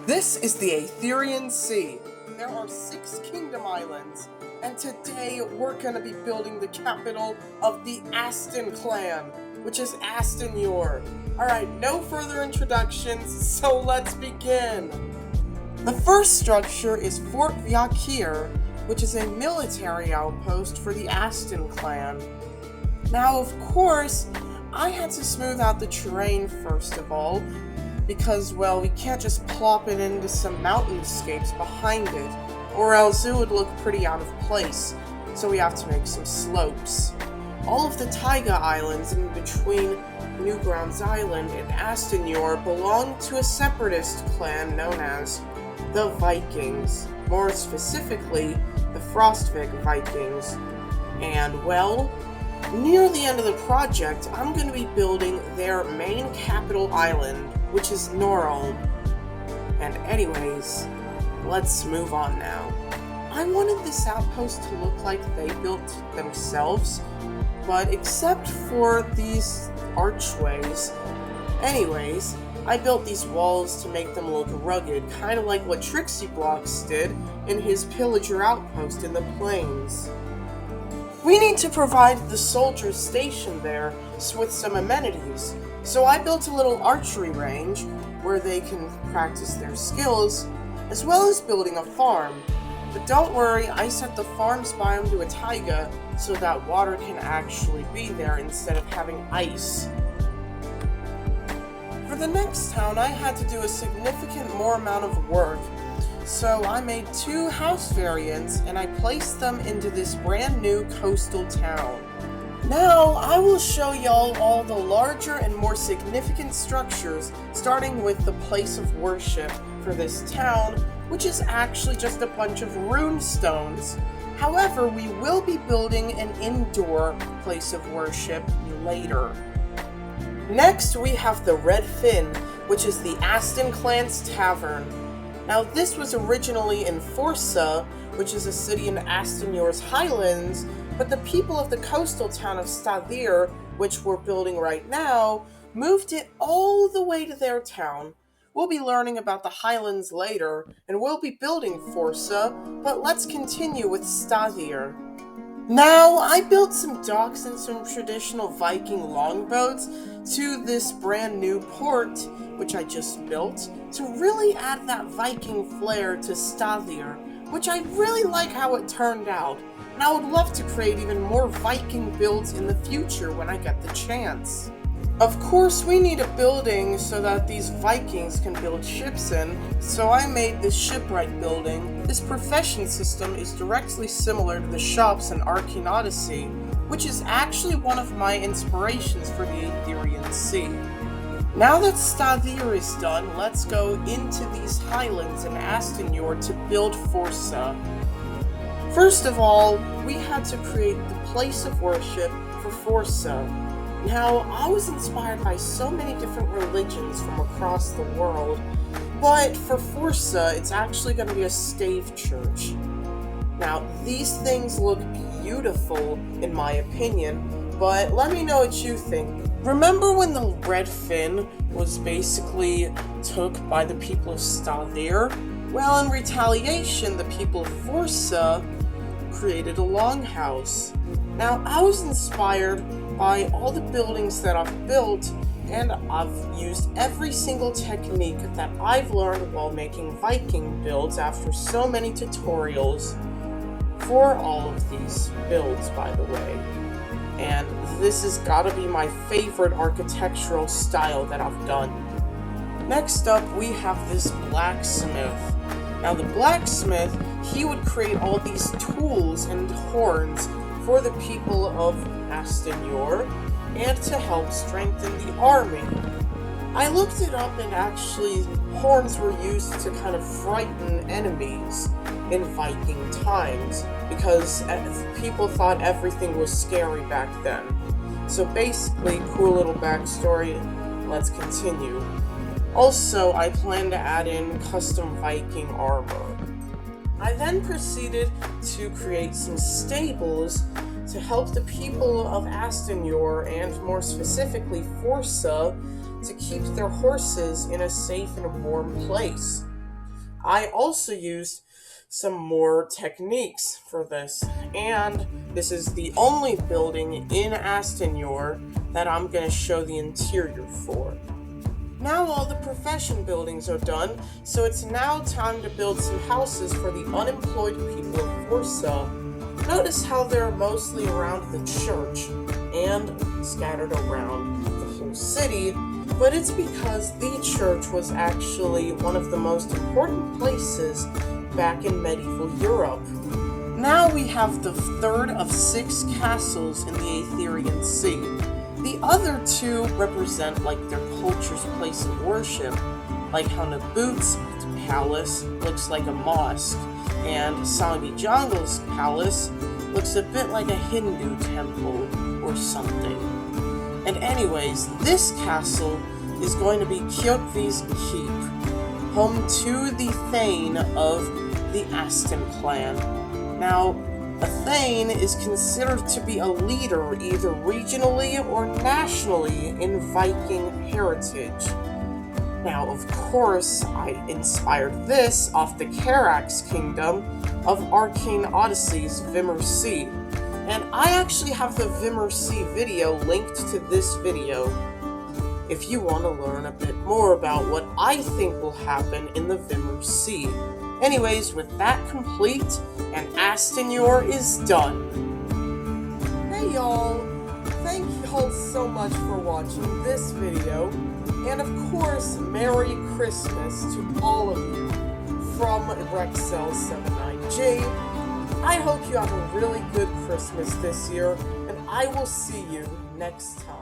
This is the Aetherian Sea. There are 6 kingdom islands, and today we're going to be building the capital of the Asten Clan, which is Astenjor. Alright, no further introductions, so let's begin. The first structure is Fort Vjakir, which is a military outpost for the Asten Clan. Now, of course, I had to smooth out the terrain first of all, because, well, we can't just plop it into some mountainscapes behind it, or else it would look pretty out of place, so we have to make some slopes. All of the Taiga Islands in between Newgrounds Island and Astenjor belong to a separatist clan known as the Vikings, more specifically, the Frostvic Vikings. And, well, near the end of the project, I'm going to be building their main capital island, which is Norrholm. And anyways, let's move on now. I wanted this outpost to look like they built themselves, but except for these archways. Anyways, I built these walls to make them look rugged, kind of like what Trixie Blocks did in his Pillager outpost in the plains. We need to provide the soldiers stationed there with some amenities, so I built a little archery range where they can practice their skills, as well as building a farm. But don't worry, I set the farm's biome to a taiga so that water can actually be there instead of having ice. For the next town, I had to do a significant more amount of work, so I made 2 house variants and I placed them into this brand new coastal town. Now, I will show y'all all the larger and more significant structures, starting with the place of worship for this town, which is actually just a bunch of rune stones. However, we will be building an indoor place of worship later. Next, we have the Red Fin, which is the Asten Clan's tavern. Now, this was originally in Forsa, which is a city in Astenjor's highlands, but the people of the coastal town of Staðir, which we're building right now, moved it all the way to their town. We'll be learning about the highlands later, and we'll be building Forsa, but let's continue with Staðir. Now, I built some docks and some traditional Viking longboats to this brand new port, which I just built, to really add that Viking flair to Staðir, which I really like how it turned out, and I would love to create even more Viking builds in the future when I get the chance. Of course, we need a building so that these Vikings can build ships in, so I made this shipwright building. This profession system is directly similar to the shops in Aetherian Odyssey, which is actually one of my inspirations for the Aetherian Sea. Now that Staðir is done, let's go into these highlands in Astenjor to build Forsa. First of all, we had to create the place of worship for Forsa. Now, I was inspired by so many different religions from across the world, but for Forsa, it's actually going to be a stave church. Now, these things look beautiful, in my opinion, but let me know what you think. Remember when the Red Fin was basically took by the people of Staðir? Well, in retaliation, the people of Forsa created a longhouse. Now, I was inspired by all the buildings that I've built, and I've used every single technique that I've learned while making Viking builds after so many tutorials for all of these builds, by the way. And this has gotta be my favorite architectural style that I've done. Next up, we have this blacksmith. Now, the blacksmith, he would create all these tools and horns for the people of Astenjor and to help strengthen the army. I looked it up, and actually horns were used to kind of frighten enemies in Viking times because people thought everything was scary back then. So basically, cool little backstory, let's continue. Also, I plan to add in custom Viking armor. I then proceeded to create some stables to help the people of Astenjor, and more specifically Forsa, to keep their horses in a safe and warm place. I also used some more techniques for this, and this is the only building in Astenjor that I'm going to show the interior for. Now all the profession buildings are done, so it's now time to build some houses for the unemployed people of Forsa. Notice how they're mostly around the church and scattered around the whole city, but it's because the church was actually one of the most important places back in medieval Europe. Now we have the third of 6 castles in the Aetherian Sea. The other 2 represent like their culture's place of worship, like how Nabut's palace looks like a mosque, and Vjaki's palace looks a bit like a Hindu temple or something. And anyways, this castle is going to be Vjakir's keep, home to the Thane of the Asten Clan. Now, a Thane is considered to be a leader either regionally or nationally in Viking heritage. Now, of course, I inspired this off the Carax kingdom of Arcane Odyssey's Vimmer Sea, and I actually have the Vimmer Sea video linked to this video if you want to learn a bit more about what I think will happen in the Vimmer Sea. Anyways, with that complete, and Astenjor is done. Hey y'all! Thank y'all so much for watching this video, and of course, Merry Christmas to all of you from Rexel79J. I hope you have a really good Christmas this year, and I will see you next time.